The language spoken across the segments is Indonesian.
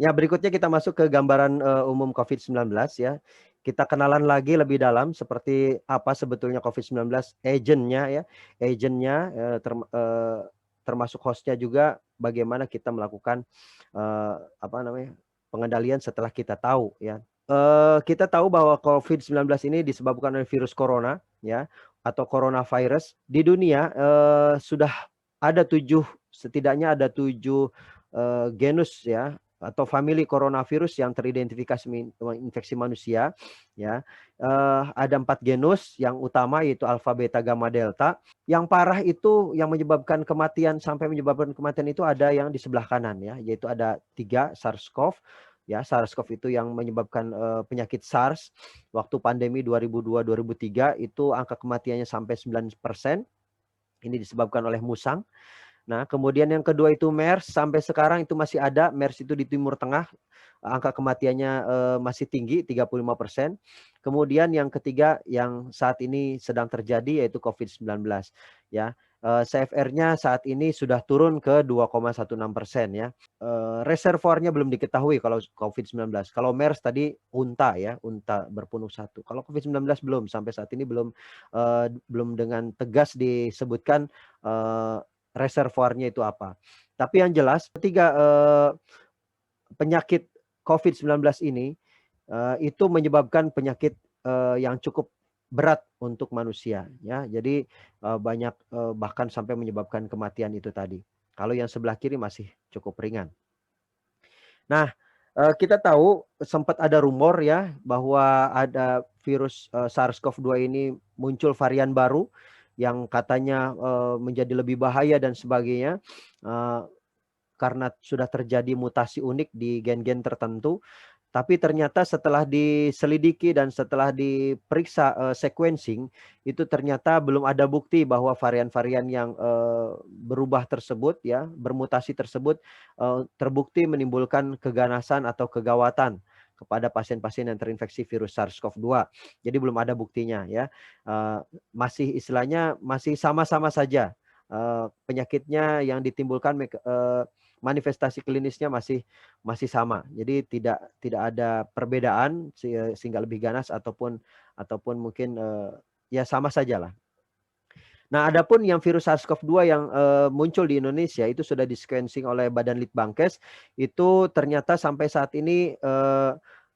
Ya, berikutnya kita masuk ke gambaran umum COVID-19 ya. Kita kenalan lagi lebih dalam seperti apa sebetulnya COVID-19, agentnya ya, agentnya termasuk hostnya juga, bagaimana kita melakukan apa namanya, pengendalian setelah kita tahu ya. Kita tahu bahwa COVID-19 ini disebabkan oleh virus corona ya, atau coronavirus. Di dunia sudah ada 7, setidaknya ada 7 genus ya, atau famili coronavirus yang teridentifikasi menginfeksi manusia ya. Ada 4 genus yang utama, yaitu alfa, beta, gamma, delta. Yang parah itu yang menyebabkan kematian, sampai menyebabkan kematian itu ada yang di sebelah kanan ya, yaitu ada 3 SARS-CoV ya. SARS-CoV itu yang menyebabkan penyakit SARS waktu pandemi 2002-2003, itu angka kematiannya sampai 9%. Ini disebabkan oleh musang. Nah, kemudian yang kedua itu MERS, sampai sekarang itu masih ada. MERS itu di Timur Tengah, angka kematiannya masih tinggi, 35%. Kemudian yang ketiga yang saat ini sedang terjadi, yaitu COVID-19 ya. CFR-nya saat ini sudah turun ke 2,16% ya. Reservoirnya belum diketahui kalau COVID-19. Kalau MERS tadi unta ya, unta berpunuk satu. Kalau COVID-19 belum, sampai saat ini belum dengan tegas disebutkan reservoirnya itu apa. Tapi yang jelas ketika penyakit COVID-19 ini itu menyebabkan penyakit yang cukup berat untuk manusia ya. Jadi banyak bahkan sampai menyebabkan kematian itu tadi. Kalau yang sebelah kiri masih cukup ringan. Nah, kita tahu sempat ada rumor ya bahwa ada virus SARS-CoV-2 ini muncul varian baru yang katanya menjadi lebih bahaya dan sebagainya. Eee, karena sudah terjadi mutasi unik di gen-gen tertentu. Tapi ternyata setelah diselidiki dan setelah diperiksa sequencing, itu ternyata belum ada bukti bahwa varian-varian yang berubah tersebut ya, bermutasi tersebut terbukti menimbulkan keganasan atau kegawatan kepada pasien-pasien yang terinfeksi virus SARS-CoV-2. Jadi belum ada buktinya ya. Masih istilahnya masih sama-sama saja penyakitnya yang ditimbulkan, manifestasi klinisnya masih sama. Jadi tidak ada perbedaan sehingga lebih ganas ataupun mungkin ya sama sajalah. Nah, adapun yang virus SARS-CoV-2 yang muncul di Indonesia itu sudah di-sequencing oleh Badan Litbangkes, itu ternyata sampai saat ini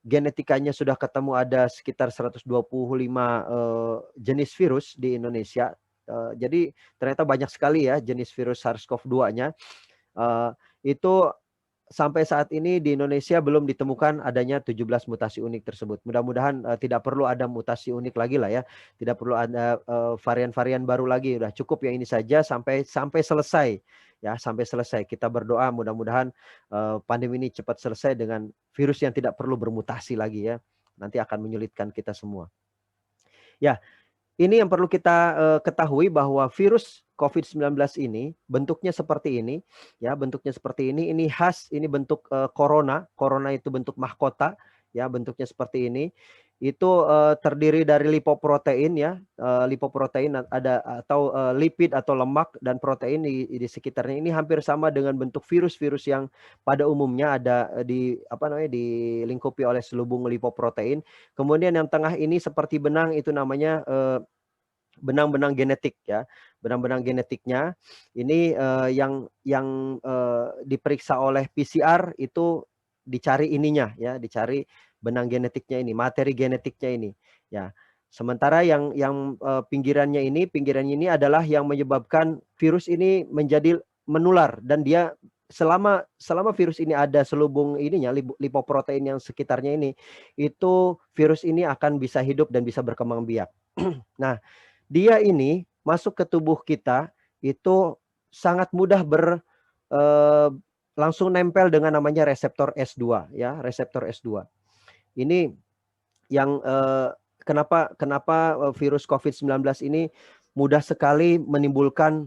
genetikanya sudah ketemu ada sekitar 125 jenis virus di Indonesia. Jadi ternyata banyak sekali ya jenis virus SARS-CoV-2-nya. Itu sampai saat ini di Indonesia belum ditemukan adanya 17 mutasi unik tersebut. Mudah-mudahan tidak perlu ada mutasi unik lagi lah ya. Tidak perlu ada varian-varian baru lagi. Udah cukup yang ini saja sampai selesai ya, sampai selesai. Kita berdoa mudah-mudahan pandemi ini cepat selesai dengan virus yang tidak perlu bermutasi lagi ya. Nanti akan menyulitkan kita semua. Ya, ini yang perlu kita ketahui bahwa virus COVID-19 ini bentuknya seperti ini, ya, bentuknya seperti ini khas, ini bentuk corona. Corona itu bentuk mahkota, ya, bentuknya seperti ini. Itu terdiri dari lipoprotein ya, lipoprotein ada atau lipid atau lemak dan protein di sekitarnya. Ini hampir sama dengan bentuk virus-virus yang pada umumnya ada di apa namanya, dilingkupi oleh selubung lipoprotein. Kemudian yang tengah ini seperti benang, itu namanya benang-benang genetik ya. Benang-benang genetiknya ini diperiksa oleh PCR itu dicari ininya ya, dicari benang genetiknya ini, materi genetiknya ini ya. Sementara pinggirannya ini adalah yang menyebabkan virus ini menjadi menular, dan dia selama virus ini ada selubung ininya, lipoprotein yang sekitarnya ini, itu virus ini akan bisa hidup dan bisa berkembang biak. Nah, dia ini masuk ke tubuh kita itu sangat mudah eee, langsung nempel dengan namanya reseptor S2 ya, reseptor S2. Ini yang kenapa virus COVID-19 ini mudah sekali menimbulkan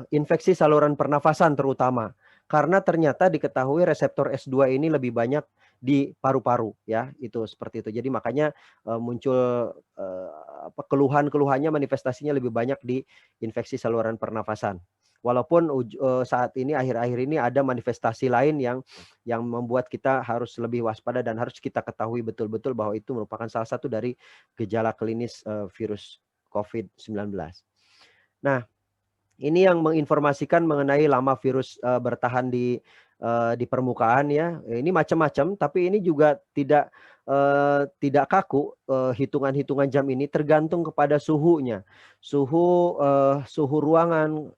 infeksi saluran pernafasan terutama. Karena ternyata diketahui reseptor S2 ini lebih banyak di paru-paru ya, itu seperti itu. Jadi makanya muncul keluhan-keluhannya, manifestasinya lebih banyak di infeksi saluran pernafasan. Walaupun saat ini akhir-akhir ini ada manifestasi lain yang membuat kita harus lebih waspada dan harus kita ketahui betul-betul bahwa itu merupakan salah satu dari gejala klinis virus COVID-19. Nah, ini yang menginformasikan mengenai lama virus bertahan di permukaan ya. Ini macam-macam, tapi ini juga tidak kaku. Hitungan-hitungan jam ini tergantung kepada suhunya. Suhu ruangan,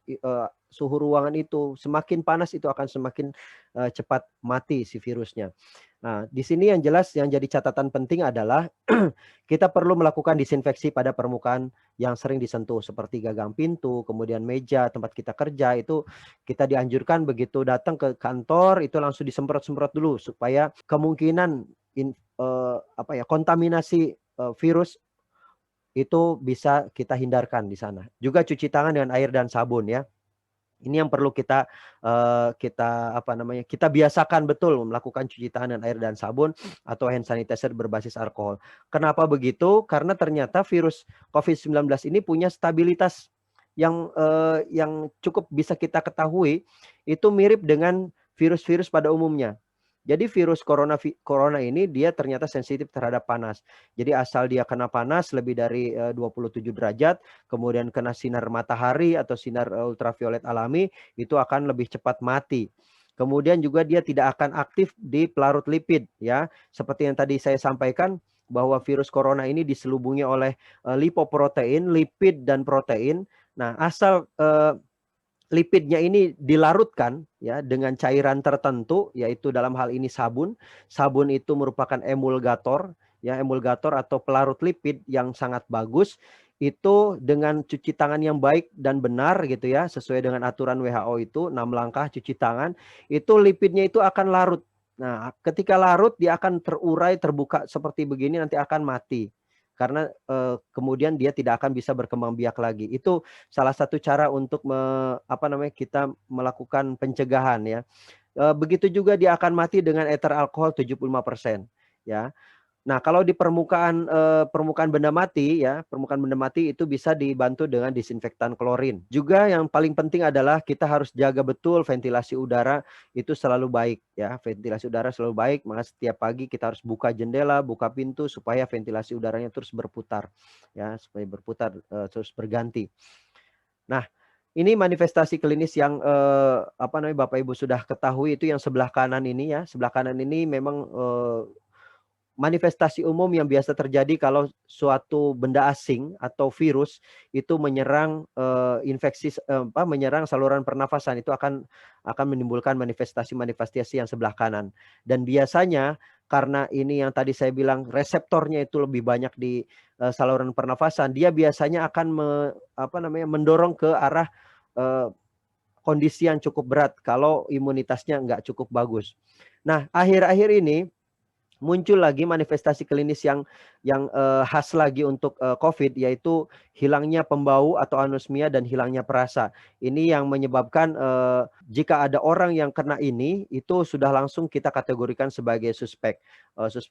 suhu ruangan itu semakin panas itu akan semakin cepat mati si virusnya. Nah, di sini yang jelas yang jadi catatan penting adalah kita perlu melakukan disinfeksi pada permukaan yang sering disentuh seperti gagang pintu, kemudian meja tempat kita kerja. Itu kita dianjurkan begitu datang ke kantor itu langsung disemprot-semprot dulu supaya kemungkinan kontaminasi virus itu bisa kita hindarkan di sana. Juga cuci tangan dengan air dan sabun ya. Ini yang perlu kita kita biasakan betul melakukan cuci tangan dengan air dan sabun atau hand sanitizer berbasis alkohol. Kenapa begitu? Karena ternyata virus COVID-19 ini punya stabilitas yang cukup bisa kita ketahui itu mirip dengan virus-virus pada umumnya. Jadi virus corona ini dia ternyata sensitif terhadap panas. Jadi asal dia kena panas lebih dari 27 derajat, kemudian kena sinar matahari atau sinar ultraviolet alami, itu akan lebih cepat mati. Kemudian juga dia tidak akan aktif di pelarut lipid ya. Seperti yang tadi saya sampaikan bahwa virus corona ini diselubungi oleh lipoprotein, lipid dan protein. Nah, asal lipidnya ini dilarutkan ya dengan cairan tertentu yaitu dalam hal ini sabun. Sabun itu merupakan emulgator ya, emulgator atau pelarut lipid yang sangat bagus. Itu dengan cuci tangan yang baik dan benar gitu ya, sesuai dengan aturan WHO itu 6 langkah cuci tangan, itu lipidnya itu akan larut. Nah, ketika larut dia akan terurai, terbuka seperti begini nanti akan mati. Karena kemudian dia tidak akan bisa berkembang biak lagi. Itu salah satu cara untuk kita melakukan pencegahan ya. Begitu juga dia akan mati dengan ether alkohol 75% ya. Nah, kalau di permukaan benda mati ya, permukaan benda mati itu bisa dibantu dengan disinfektan klorin. Juga yang paling penting adalah kita harus jaga betul ventilasi udara itu selalu baik ya. Ventilasi udara selalu baik, maka setiap pagi kita harus buka jendela, buka pintu supaya ventilasi udaranya terus berputar ya, supaya berputar terus berganti. Nah, ini manifestasi klinis yang Bapak Ibu sudah ketahui itu yang sebelah kanan ini ya. Sebelah kanan ini memang manifestasi umum yang biasa terjadi kalau suatu benda asing atau virus itu menyerang menyerang saluran pernafasan, itu akan menimbulkan manifestasi-manifestasi yang sebelah kanan. Dan biasanya karena ini yang tadi saya bilang reseptornya itu lebih banyak di saluran pernafasan, dia biasanya akan mendorong ke arah kondisi yang cukup berat kalau imunitasnya nggak cukup bagus. Nah, akhir-akhir ini muncul lagi manifestasi klinis yang khas lagi untuk COVID, yaitu hilangnya pembau atau anosmia dan hilangnya perasa. Ini yang menyebabkan jika ada orang yang kena ini, itu sudah langsung kita kategorikan sebagai suspek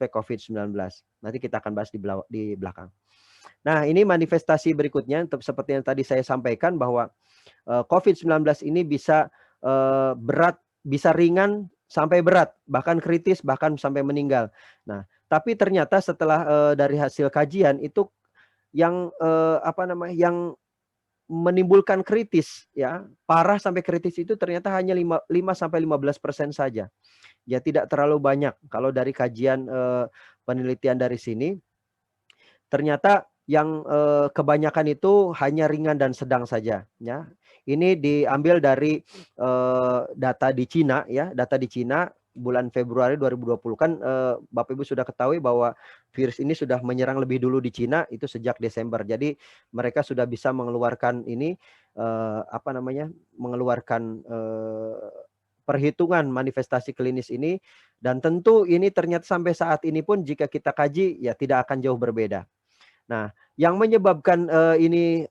COVID-19. Nanti kita akan bahas di belakang. Nah, ini manifestasi berikutnya, seperti yang tadi saya sampaikan bahwa COVID-19 ini bisa berat, bisa ring sampai berat, bahkan kritis, bahkan sampai meninggal. Nah, tapi ternyata setelah dari hasil kajian itu yang yang menimbulkan kritis ya, parah sampai kritis itu ternyata hanya 5-15% saja. Ya tidak terlalu banyak. Kalau dari kajian penelitian dari sini ternyata yang kebanyakan itu hanya ringan dan sedang saja ya. Ini diambil dari data di Cina ya, data di Cina bulan Februari 2020 kan Bapak Ibu sudah ketahui bahwa virus ini sudah menyerang lebih dulu di Cina itu sejak Desember. Jadi mereka sudah bisa mengeluarkan ini mengeluarkan perhitungan manifestasi klinis ini, dan tentu ini ternyata sampai saat ini pun jika kita kaji ya tidak akan jauh berbeda. Nah, yang menyebabkan ini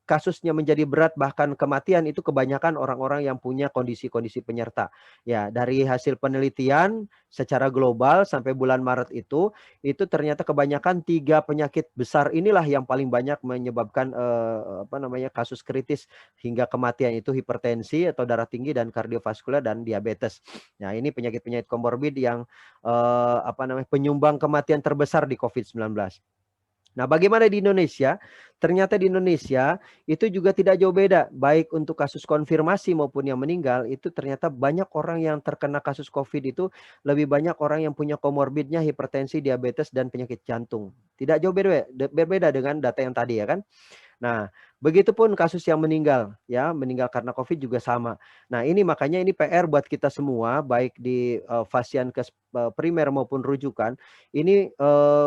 kasusnya menjadi berat bahkan kematian itu kebanyakan orang-orang yang punya kondisi-kondisi penyerta. Ya, dari hasil penelitian secara global sampai bulan Maret itu ternyata kebanyakan 3 penyakit besar inilah yang paling banyak menyebabkan kasus kritis hingga kematian, itu hipertensi atau darah tinggi dan kardiovaskular dan diabetes. Nah, ini penyakit-penyakit komorbid yang penyumbang kematian terbesar di COVID-19. Nah, bagaimana di Indonesia? Ternyata di Indonesia itu juga tidak jauh beda. Baik untuk kasus konfirmasi maupun yang meninggal, itu ternyata banyak orang yang terkena kasus COVID itu lebih banyak orang yang punya komorbidnya hipertensi, diabetes, dan penyakit jantung. Tidak jauh berbeda dengan data yang tadi ya kan. Nah, begitupun kasus yang meninggal, ya, meninggal karena COVID juga sama. Nah, ini makanya ini PR buat kita semua, baik di fasiankes primer maupun rujukan. Ini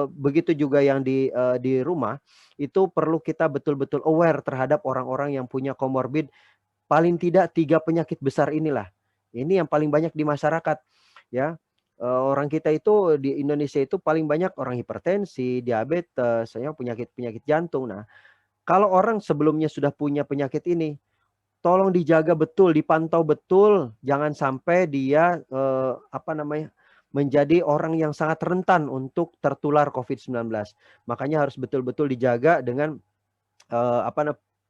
begitu juga yang di rumah, itu perlu kita betul-betul aware terhadap orang-orang yang punya komorbid, paling tidak 3 penyakit besar inilah. Ini yang paling banyak di masyarakat, ya. Orang kita itu di Indonesia itu paling banyak orang hipertensi, diabetes, ya, penyakit-penyakit jantung. Nah, kalau orang sebelumnya sudah punya penyakit ini, tolong dijaga betul, dipantau betul, jangan sampai dia menjadi orang yang sangat rentan untuk tertular COVID-19. Makanya harus betul-betul dijaga dengan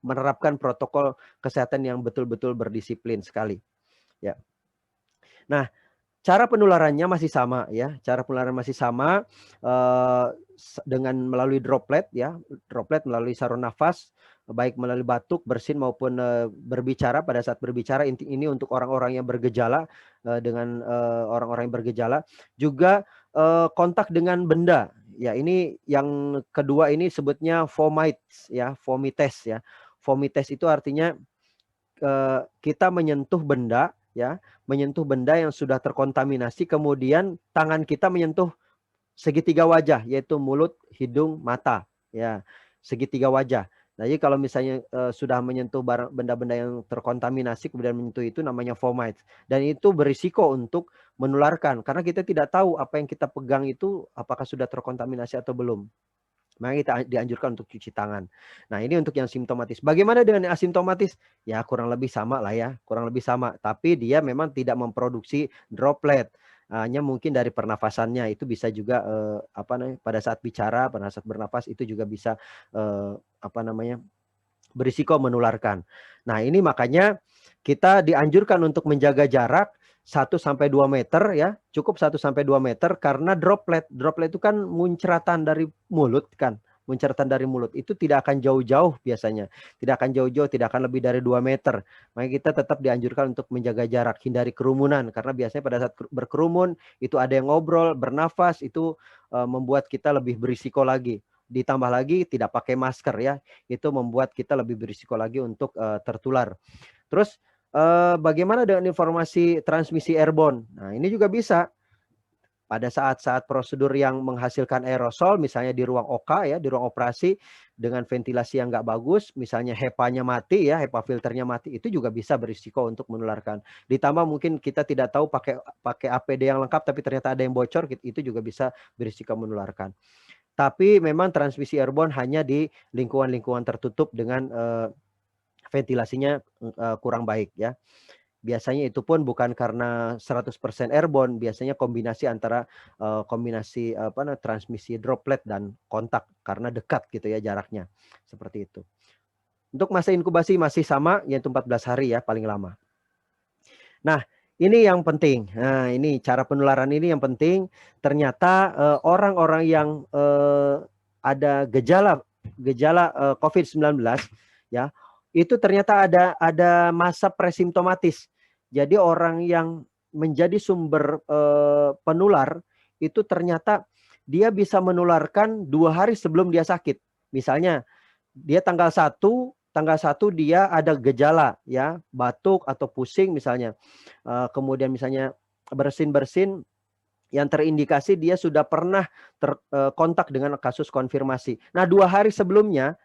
menerapkan protokol kesehatan yang betul-betul berdisiplin sekali. Ya. Nah, cara penularannya masih sama ya. Cara penularan masih sama dengan melalui droplet ya. Droplet melalui saluran nafas, baik melalui batuk, bersin maupun berbicara. Pada saat berbicara ini untuk orang-orang yang bergejala, dengan orang-orang yang bergejala. Juga kontak dengan benda. Ya, ini yang kedua ini sebutnya vomites ya, vomites ya. Vomites itu artinya kita menyentuh benda ya, menyentuh benda yang sudah terkontaminasi, kemudian tangan kita menyentuh segitiga wajah, yaitu mulut, hidung, mata, ya, segitiga wajah. Nah, jadi kalau misalnya sudah menyentuh benda-benda yang terkontaminasi kemudian menyentuh itu namanya fomites, dan itu berisiko untuk menularkan karena kita tidak tahu apa yang kita pegang itu apakah sudah terkontaminasi atau belum. Maka kita dianjurkan untuk cuci tangan. Nah, ini untuk yang simptomatis. Bagaimana dengan yang asimptomatis? Ya, kurang lebih sama lah ya, kurang lebih sama. Tapi dia memang tidak memproduksi droplet. Hanya mungkin dari pernafasannya itu bisa juga pada saat bicara, pada saat bernafas itu juga bisa berisiko menularkan. Nah, ini makanya kita dianjurkan untuk menjaga jarak 1-2 meter ya, cukup 1-2 meter karena droplet itu kan muncratan dari mulut kan. Muncratan dari mulut itu tidak akan jauh-jauh biasanya. Tidak akan jauh-jauh, tidak akan lebih dari 2 meter. Makanya kita tetap dianjurkan untuk menjaga jarak, hindari kerumunan karena biasanya pada saat berkerumun itu ada yang ngobrol, bernafas, itu membuat kita lebih berisiko lagi. Ditambah lagi tidak pakai masker ya, itu membuat kita lebih berisiko lagi untuk tertular. Terus bagaimana dengan informasi transmisi airborne? Nah, ini juga bisa pada saat-saat prosedur yang menghasilkan aerosol, misalnya di ruang OK ya, di ruang operasi dengan ventilasi yang nggak bagus, misalnya HEPA-nya mati ya, HEPA filternya mati, itu juga bisa berisiko untuk menularkan. Ditambah mungkin kita tidak tahu pakai APD yang lengkap, tapi ternyata ada yang bocor, itu juga bisa berisiko menularkan. Tapi memang transmisi airborne hanya di lingkungan-lingkungan tertutup dengan ventilasinya kurang baik ya. Biasanya itu pun bukan karena 100% airborne, biasanya kombinasi antara transmisi droplet dan kontak karena dekat gitu ya jaraknya. Seperti itu. Untuk masa inkubasi masih sama yaitu 14 hari ya paling lama. Nah, ini yang penting. Nah, ini cara penularan ini yang penting. Ternyata orang-orang yang ada gejala COVID-19 ya, itu ternyata ada masa presimptomatis. Jadi orang yang menjadi sumber penular itu ternyata dia bisa menularkan 2 hari sebelum dia sakit. Misalnya dia tanggal 1 dia ada gejala ya, batuk atau pusing misalnya. Kemudian misalnya bersin-bersin yang terindikasi dia sudah pernah kontak dengan kasus konfirmasi. Nah, 2 hari sebelumnya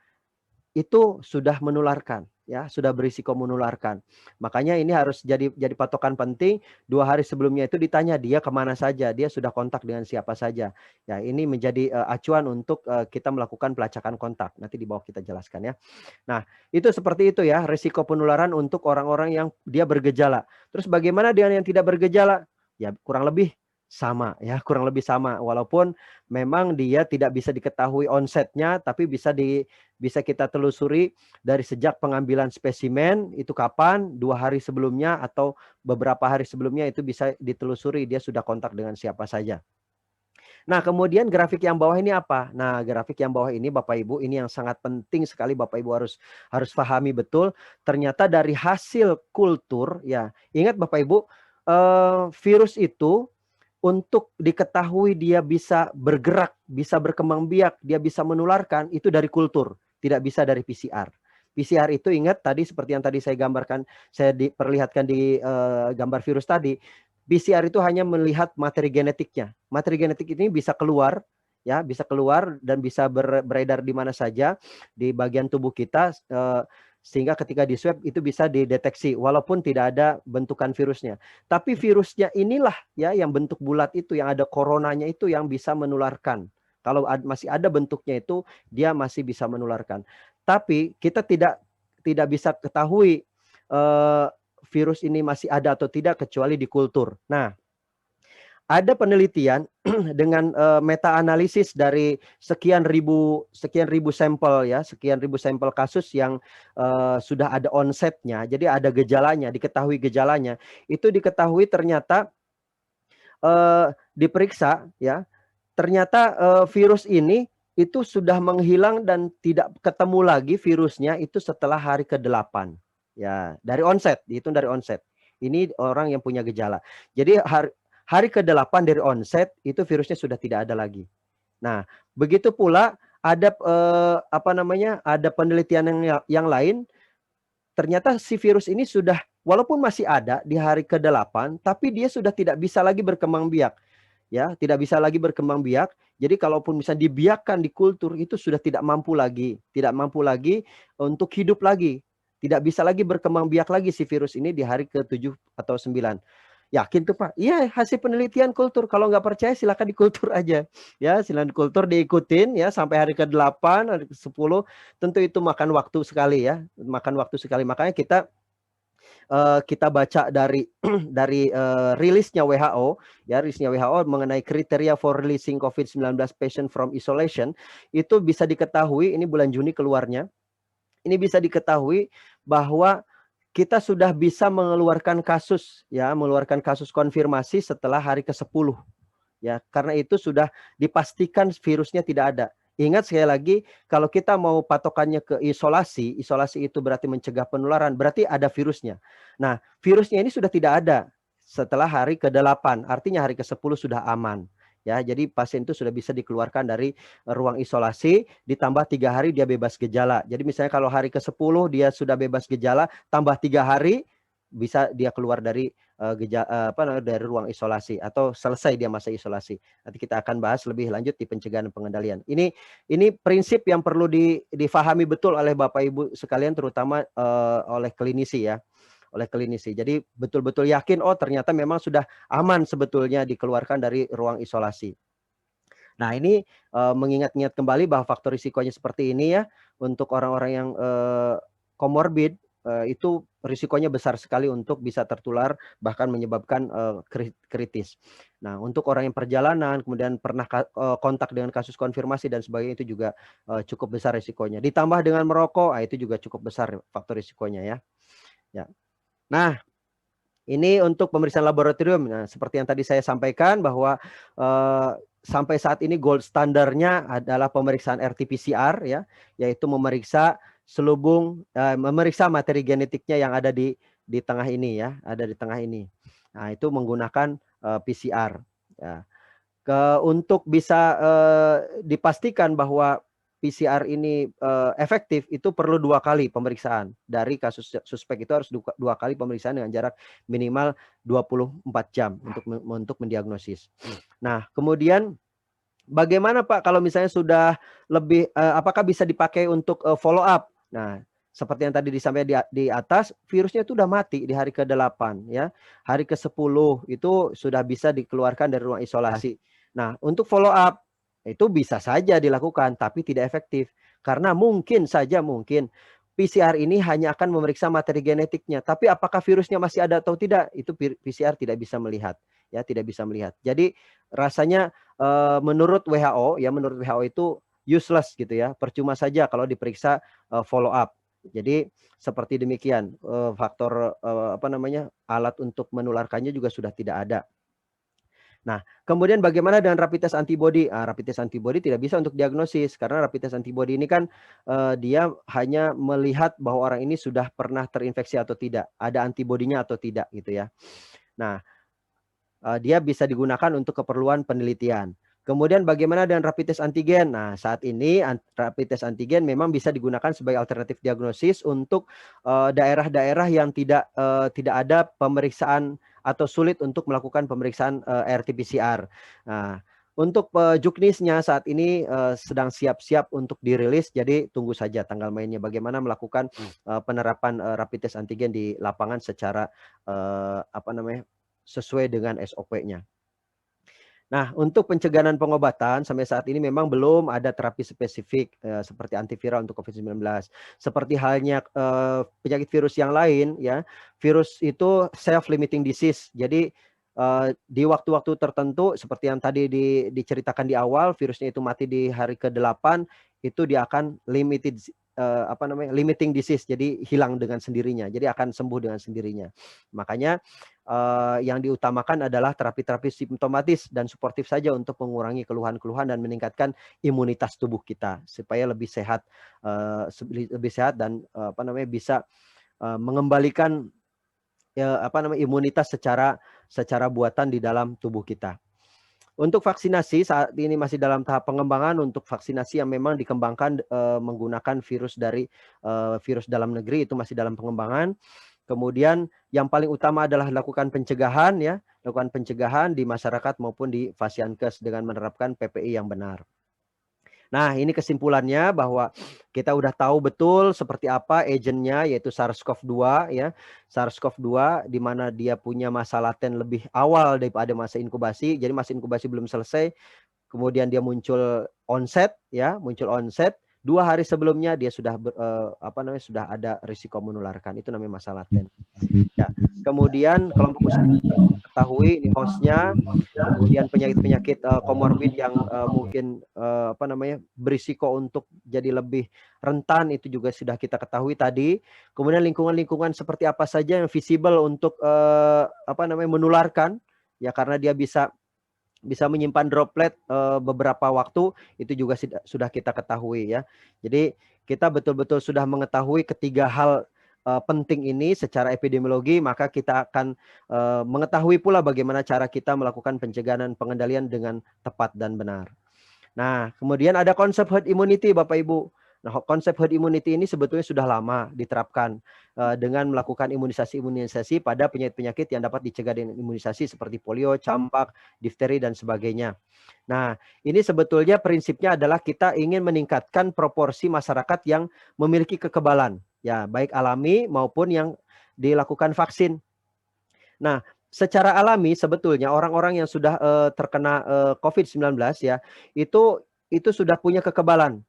itu sudah menularkan. ya, sudah berisiko menularkan. Makanya ini harus jadi patokan penting. 2 hari sebelumnya itu ditanya dia kemana saja, dia sudah kontak dengan siapa saja. Ya, ini menjadi acuan untuk kita melakukan pelacakan kontak. Nanti di bawah kita jelaskan ya. Nah, itu seperti itu ya, risiko penularan untuk orang-orang yang dia bergejala. Terus bagaimana dengan yang tidak bergejala? Ya, kurang lebih sama ya, kurang lebih sama. Walaupun memang dia tidak bisa diketahui onsetnya, tapi bisa kita telusuri dari sejak pengambilan spesimen itu kapan, 2 hari sebelumnya atau beberapa hari sebelumnya itu bisa ditelusuri dia sudah kontak dengan siapa saja. Nah, kemudian grafik yang bawah ini apa? Nah, grafik yang bawah ini Bapak Ibu, ini yang sangat penting sekali Bapak Ibu harus pahami betul. Ternyata dari hasil kultur ya, ingat Bapak Ibu, virus itu untuk diketahui dia bisa bergerak, bisa berkembang biak, dia bisa menularkan itu dari kultur, tidak bisa dari PCR. PCR itu ingat tadi seperti yang tadi saya gambarkan, saya diperlihatkan di gambar virus tadi. PCR itu hanya melihat materi genetiknya. Materi genetik ini bisa keluar, ya, bisa keluar dan bisa beredar di mana saja di bagian tubuh kita, sehingga ketika di swab itu bisa dideteksi walaupun tidak ada bentukan virusnya. Tapi virusnya inilah ya yang bentuk bulat itu, yang ada coronanya itu yang bisa menularkan. Kalau masih ada bentuknya itu dia masih bisa menularkan. Tapi kita tidak bisa ketahui virus ini masih ada atau tidak kecuali di kultur. Nah, ada penelitian dengan meta analisis dari sekian ribu sampel ya, sekian ribu sampel kasus yang sudah ada onsetnya, jadi ada gejalanya, diketahui gejalanya. Itu diketahui ternyata diperiksa ya, ternyata virus ini itu sudah menghilang dan tidak ketemu lagi virusnya itu setelah hari ke-8. Ya, dari onset, dihitung dari onset. Ini orang yang punya gejala. Jadi hari ke-8 dari onset itu virusnya sudah tidak ada lagi. Nah, begitu pula ada ada penelitian yang lain, ternyata si virus ini sudah walaupun masih ada di hari ke-8, tapi dia sudah tidak bisa lagi berkembang biak. Ya, tidak bisa lagi berkembang biak. Jadi kalaupun bisa dibiakkan di kultur itu sudah tidak mampu lagi untuk hidup lagi. Tidak bisa lagi berkembang biak lagi si virus ini di hari ke-7 atau 9. Yakin tuh Pak? Iya, hasil penelitian kultur. Kalau nggak percaya silakan di kultur aja. Ya, silakan kultur diikutin ya sampai hari ke-8, hari ke-10. Tentu itu makan waktu sekali ya. Makan waktu sekali. Makanya kita baca dari rilisnya WHO ya, rilisnya WHO mengenai kriteria for releasing COVID-19 patient from isolation, itu bisa diketahui ini bulan Juni keluarnya. Ini bisa diketahui bahwa kita sudah bisa mengeluarkan kasus ya, mengeluarkan kasus konfirmasi setelah hari ke-10 ya. Karena itu sudah dipastikan virusnya tidak ada. Ingat sekali lagi, kalau kita mau patokannya ke isolasi, isolasi itu berarti mencegah penularan, berarti ada virusnya. Nah, virusnya ini sudah tidak ada setelah hari ke-8, artinya hari ke-10 sudah aman. Ya, jadi pasien itu sudah bisa dikeluarkan dari ruang isolasi, ditambah 3 hari dia bebas gejala. Jadi misalnya kalau hari ke-10 dia sudah bebas gejala, tambah 3 hari bisa dia keluar dari dari ruang isolasi atau selesai dia masa isolasi. Nanti kita akan bahas lebih lanjut di pencegahan dan pengendalian. Ini prinsip yang perlu difahami betul oleh Bapak Ibu sekalian, terutama oleh klinisi ya, oleh klinisi. Jadi betul-betul yakin oh ternyata memang sudah aman sebetulnya dikeluarkan dari ruang isolasi. Nah, ini mengingat-ingat kembali bahwa faktor risikonya seperti ini ya, untuk orang-orang yang komorbid itu risikonya besar sekali untuk bisa tertular bahkan menyebabkan kritis. Nah, untuk orang yang perjalanan kemudian pernah kontak dengan kasus konfirmasi dan sebagainya itu juga cukup besar risikonya. Ditambah dengan merokok, itu juga cukup besar faktor risikonya ya. Ya. Nah, ini untuk pemeriksaan laboratorium. Nah, seperti yang tadi saya sampaikan bahwa sampai saat ini gold standarnya adalah pemeriksaan RT-PCR ya, yaitu memeriksa selubung, memeriksa materi genetiknya yang ada di tengah ini ya, ada di tengah ini. Nah, itu menggunakan PCR. Ya. Untuk bisa dipastikan bahwa PCR ini efektif, itu perlu 2 kali pemeriksaan. Dari kasus suspek itu harus 2 kali pemeriksaan dengan jarak minimal 24 jam untuk mendiagnosis. Nah, kemudian bagaimana Pak kalau misalnya sudah lebih, apakah bisa dipakai untuk follow up? Nah, seperti yang tadi disampaikan di atas, virusnya itu udah mati di hari ke-8 ya. Hari ke-10 itu sudah bisa dikeluarkan dari ruang isolasi. Nah, untuk follow up itu bisa saja dilakukan tapi tidak efektif karena mungkin saja PCR ini hanya akan memeriksa materi genetiknya, tapi apakah virusnya masih ada atau tidak itu PCR tidak bisa melihat ya, tidak bisa melihat. Jadi rasanya menurut WHO ya, menurut WHO itu useless gitu ya, percuma saja kalau diperiksa follow up. Jadi seperti demikian, faktor apa namanya, alat untuk menularkannya juga sudah tidak ada. Nah, kemudian bagaimana dengan rapid test antibody? Rapid test antibody tidak bisa untuk diagnosis karena rapid test antibody ini kan dia hanya melihat bahwa orang ini sudah pernah terinfeksi atau tidak, ada antibodinya atau tidak gitu ya. Nah, dia bisa digunakan untuk keperluan penelitian. Kemudian bagaimana dengan rapid test antigen? Nah, saat ini rapid test antigen memang bisa digunakan sebagai alternatif diagnosis untuk daerah-daerah yang tidak ada pemeriksaan atau sulit untuk melakukan pemeriksaan RT-PCR. Nah, untuk juknisnya saat ini sedang siap-siap untuk dirilis, jadi tunggu saja tanggal mainnya bagaimana melakukan penerapan rapid test antigen di lapangan secara apa namanya, sesuai dengan SOP-nya. Nah, untuk pencegahan dan pengobatan sampai saat ini memang belum ada terapi spesifik seperti antiviral untuk COVID-19. Seperti halnya penyakit virus yang lain ya, virus itu self-limiting disease. Jadi di waktu-waktu tertentu seperti yang tadi diceritakan di awal, virusnya itu mati di hari ke-8, itu dia akan apa namanya, limiting disease. Jadi hilang dengan sendirinya. Jadi akan sembuh dengan sendirinya. Makanya yang diutamakan adalah terapi-terapi simptomatis dan suportif saja untuk mengurangi keluhan-keluhan dan meningkatkan imunitas tubuh kita supaya lebih sehat, dan apa namanya, bisa mengembalikan apa namanya, imunitas secara buatan di dalam tubuh kita. Untuk vaksinasi saat ini masih dalam tahap pengembangan. Untuk vaksinasi yang memang dikembangkan menggunakan virus dari virus dalam negeri itu masih dalam pengembangan. Kemudian yang paling utama adalah lakukan pencegahan ya, lakukan pencegahan di masyarakat maupun di Fasiankes dengan menerapkan PPI yang benar. Nah, ini kesimpulannya bahwa kita udah tahu betul seperti apa agentnya, yaitu SARS-CoV-2 ya. SARS-CoV-2 di mana dia punya masa laten lebih awal daripada masa inkubasi. Jadi masa inkubasi belum selesai, kemudian dia muncul onset ya, muncul onset. 2 hari sebelumnya dia sudah apa namanya, sudah ada risiko menularkan. Itu namanya masa laten. Ya, kemudian kelompok usia ketahui ini hostnya, kemudian penyakit-penyakit komorbid yang mungkin apa namanya, berisiko untuk jadi lebih rentan itu juga sudah kita ketahui tadi. Kemudian lingkungan-lingkungan seperti apa saja yang visible untuk apa namanya, menularkan ya, karena dia bisa menyimpan droplet beberapa waktu, itu juga sudah kita ketahui ya. Jadi kita betul-betul sudah mengetahui ketiga hal penting ini secara epidemiologi, maka kita akan mengetahui pula bagaimana cara kita melakukan pencegahan dan pengendalian dengan tepat dan benar. Nah, kemudian ada konsep herd immunity Bapak Ibu. Nah, konsep herd immunity ini sebetulnya sudah lama diterapkan dengan melakukan imunisasi pada penyakit-penyakit yang dapat dicegah dengan imunisasi seperti polio, campak, difteri dan sebagainya. Nah, ini sebetulnya prinsipnya adalah kita ingin meningkatkan proporsi masyarakat yang memiliki kekebalan, ya, baik alami maupun yang dilakukan vaksin. Nah, secara alami sebetulnya orang-orang yang sudah terkena COVID-19 ya, itu sudah punya kekebalan.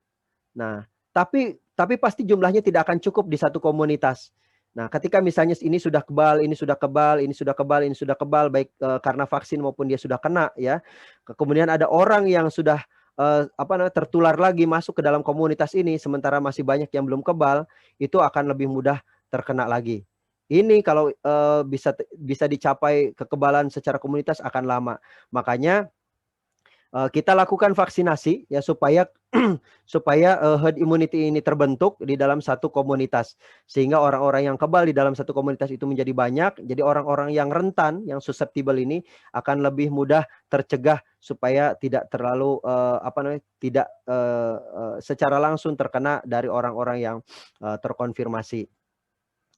Nah, tapi pasti jumlahnya tidak akan cukup di satu komunitas. Nah, ketika misalnya ini sudah kebal, ini sudah kebal, ini sudah kebal, ini sudah kebal, baik karena vaksin maupun dia sudah kena ya. Kemudian ada orang yang sudah apa namanya, tertular lagi masuk ke dalam komunitas ini, sementara masih banyak yang belum kebal, itu akan lebih mudah terkena lagi. Ini kalau bisa dicapai kekebalan secara komunitas akan lama. Makanya kita lakukan vaksinasi ya supaya supaya herd immunity ini terbentuk di dalam satu komunitas, sehingga orang-orang yang kebal di dalam satu komunitas itu menjadi banyak. Jadi orang-orang yang rentan, yang susceptible ini akan lebih mudah tercegah supaya tidak terlalu apa namanya, tidak secara langsung terkena dari orang-orang yang terkonfirmasi.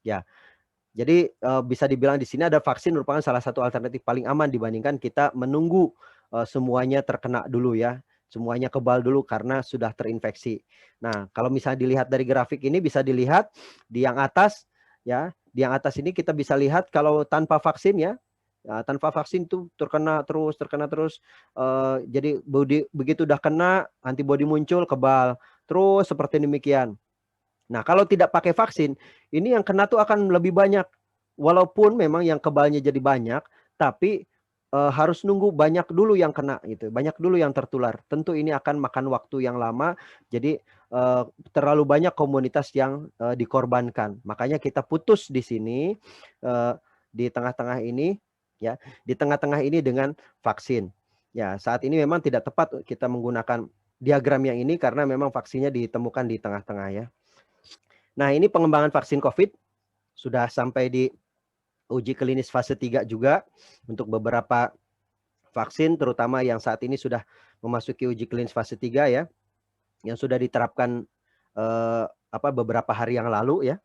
Ya. Jadi bisa dibilang di sini ada vaksin merupakan salah satu alternatif paling aman dibandingkan kita menunggu semuanya terkena dulu ya. semuanya kebal dulu karena sudah terinfeksi. Nah, kalau misalnya dilihat dari grafik ini bisa dilihat di yang atas ya, di yang atas ini kita bisa lihat kalau tanpa vaksin ya, tanpa vaksin tuh terkena terus, jadi begitu udah kena antibodi muncul kebal, terus seperti demikian. Nah, kalau tidak pakai vaksin, ini yang kena tuh akan lebih banyak. Walaupun memang yang kebalnya jadi banyak, tapi harus nunggu banyak dulu yang kena gitu, banyak dulu yang tertular. Tentu ini akan makan waktu yang lama, jadi terlalu banyak komunitas yang dikorbankan. Makanya kita putus di sini di tengah-tengah ini ya, di tengah-tengah ini dengan vaksin. Ya, saat ini memang tidak tepat kita menggunakan diagram yang ini karena memang vaksinnya ditemukan di tengah-tengah ya. Nah, ini pengembangan vaksin COVID sudah sampai di uji klinis fase 3 juga untuk beberapa vaksin terutama yang saat ini sudah memasuki uji klinis fase 3 ya, yang sudah diterapkan beberapa hari yang lalu ya,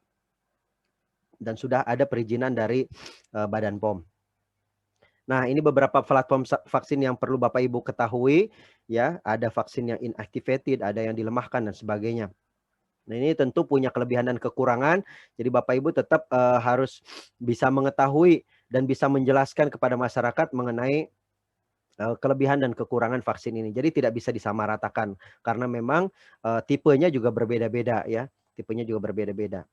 dan sudah ada perizinan dari Badan POM. Nah, ini beberapa platform vaksin yang perlu Bapak Ibu ketahui ya, ada vaksin yang inactivated, ada yang dilemahkan dan sebagainya. Nah, ini tentu punya kelebihan dan kekurangan. Jadi Bapak Ibu tetap harus bisa mengetahui dan bisa menjelaskan kepada masyarakat mengenai kelebihan dan kekurangan vaksin ini. Jadi tidak bisa disamaratakan karena memang tipenya juga berbeda-beda ya. Tipenya juga berbeda-beda.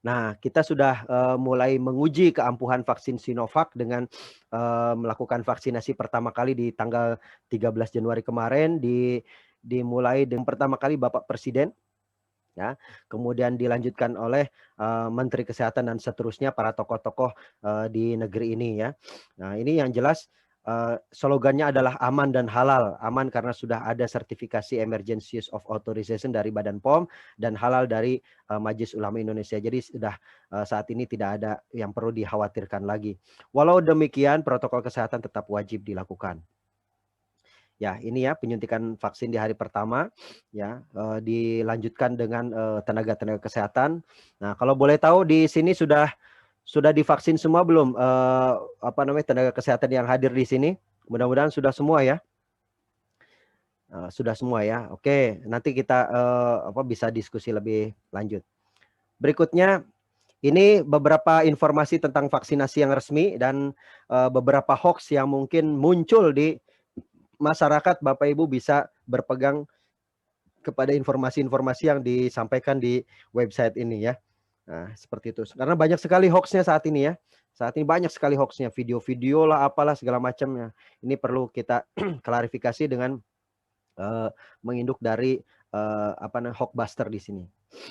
Nah, kita sudah mulai menguji keampuhan vaksin Sinovac dengan melakukan vaksinasi pertama kali di tanggal 13 Januari kemarin dimulai dengan pertama kali Bapak Presiden ya, kemudian dilanjutkan oleh Menteri Kesehatan dan seterusnya para tokoh-tokoh di negeri ini ya. Nah, ini yang jelas slogannya adalah aman dan halal. Aman karena sudah ada sertifikasi Emergency Use of Authorization dari Badan POM dan halal dari Majelis Ulama Indonesia. Jadi sudah saat ini tidak ada yang perlu dikhawatirkan lagi. Walau demikian protokol kesehatan tetap wajib dilakukan. Ya, ini ya penyuntikan vaksin di hari pertama ya, dilanjutkan dengan tenaga-tenaga kesehatan. Nah, kalau boleh tahu di sini sudah divaksin semua belum tenaga kesehatan yang hadir di sini? Mudah-mudahan sudah semua ya. Sudah semua ya. Oke, nanti kita bisa diskusi lebih lanjut. Berikutnya ini beberapa informasi tentang vaksinasi yang resmi dan beberapa hoax yang mungkin muncul di masyarakat. Bapak Ibu bisa berpegang kepada informasi-informasi yang disampaikan di website ini ya. Nah, seperti itu. Karena banyak sekali hoaxnya saat ini ya. Saat ini banyak sekali hoaxnya, video-video lah, apalah segala macamnya. Ini perlu kita klarifikasi dengan menginduk dari hoaxbuster di sini.